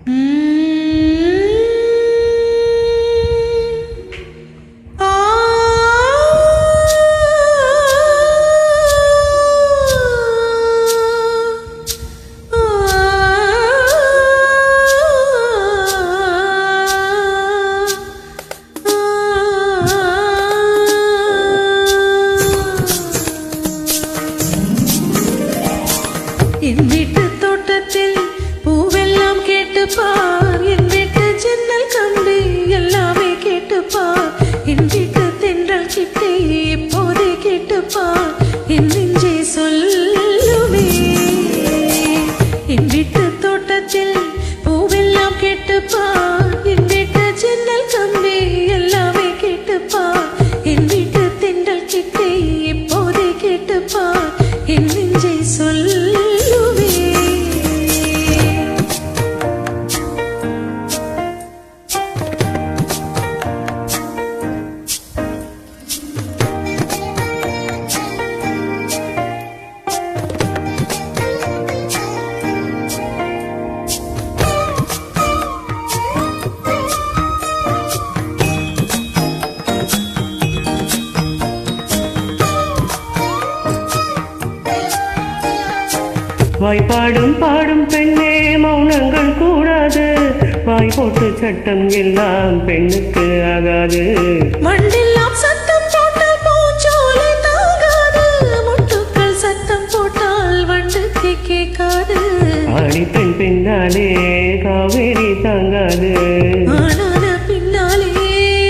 என் வீட்டு தோட்டத்தில் பூவெல்லாம் கேட்டுப்பார், என் வீட்டு ஜன்னல் கம்பி எல்லாமே கேட்டுப்பார், என் வீட்டு தென்றல் கிட்டே எப்போதே கேட்டுப்பார், என் நெஞ்சே சொல்லுவே. என் வீட்டு தோட்டத்தில் பூவெல்லாம் கேட்டுப்பார், என் வீட்டு ஜன்னல் கம்பி எல்லாமே கேட்டுப்பார், என் வீட்டு தென்றல் கிட்டே எப்போதே கேட்டுப்பார், என் நெஞ்சே சொல்லுவே. வாய்ப்பாடும் பாடும் பெண்ணே மௌனங்கள் கூடாது, வாய் போட்டு சட்டம் எல்லாம் பெண்ணுக்கு ஆகாது. மண்டெல்லாம் சத்தம் போட்டால் பூச்சோலை தாங்காது, முட்டுக்கள் சத்தம் போட்டால் வண்டுக்கு கேட்காது. ஆடி பெண் பின்னாலே காவேரி தாங்காது, ஆனான பின்னாலே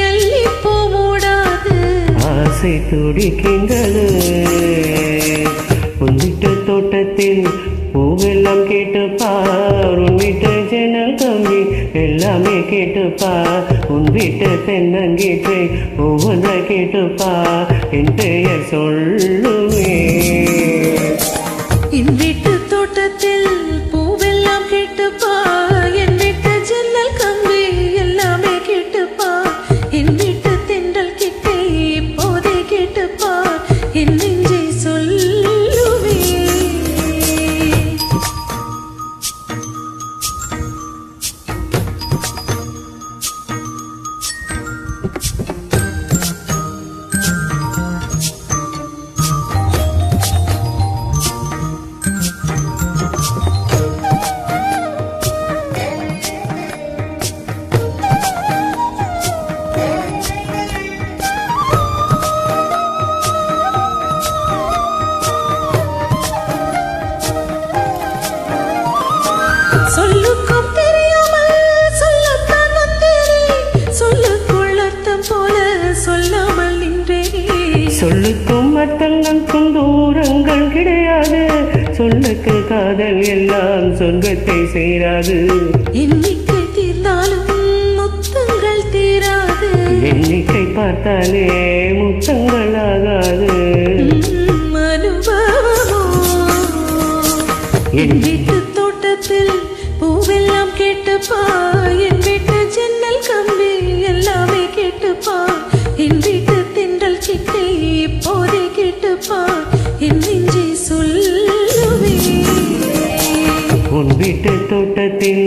அள்ளி போ மூடாது. ஆசை துடிக்கின்றது உன் வீட்டு தோட்டத்தில் பூவெல்லாம் கேட்டுப்பார், உன் வீட்டு ஜன்னல் கம்பி எல்லாமே கேட்டுப்பார், உன் வீட்டு தென்னங்கீற்றை ஒவ்வொன்றை கேட்டுப்பார், என் பெயர் சொல்லுவே. என் வீட்டு தோட்டத்தில் பூவெல்லாம் கேட்டுப்பார், என் வீட்டு ஜன்னல் கம்பி எல்லாமே கேட்டுப்பார், என் வீட்டு தென்றல் கிட்டே இப்போதே கேட்டுப்பார், என் நெஞ்சை சொல்லுவே. சொல்லுக்கும் தெரியாமல் சொல்லத்தான் வந்தேனே, சொல்லுக்குள் அர்த்தம் போல சொல்லாமல் நின்றேனே. சொல்லுக்கும் அர்த்தங்களுக்கும் தூரங்கள் கிடையாது, சொல்லுக்கு காதல் எல்லாம் சொர்க்கத்தை சேராது. எண்ணிக்கை தீர்ந்தாலும் முத்தங்கள் தீராது, எண்ணிக்கை பார்த்தாலே முத்தங்கள் ஆகாது. அனுபவமோ என் வீட்டு தோட்டத்தில் பூவெல்லாம் கேட்டுப்பார், என் வீட்டு ஜன்னல் கம்பி எல்லாமே கேட்டுப்பார், என் வீட்டு தென்றல் கிட்டே இப்போதே கேட்டுப்பார், என் நெஞ்சை சொல்லுவே. உன் வீட்டு தோட்டத்தில்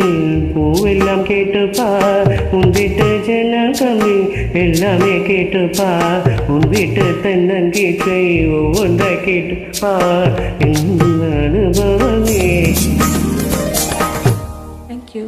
பூவெல்லாம் கேட்டுப்பார், உன் வீட்டு ஜன்னல் கம்பி எல்லாமே கேட்டுப்பார், உன் வீட்டு தென்னங்கீற்றை ஒவ்வொன்றை கேட்டுப்பார், என் அனுபவமே. Thank you.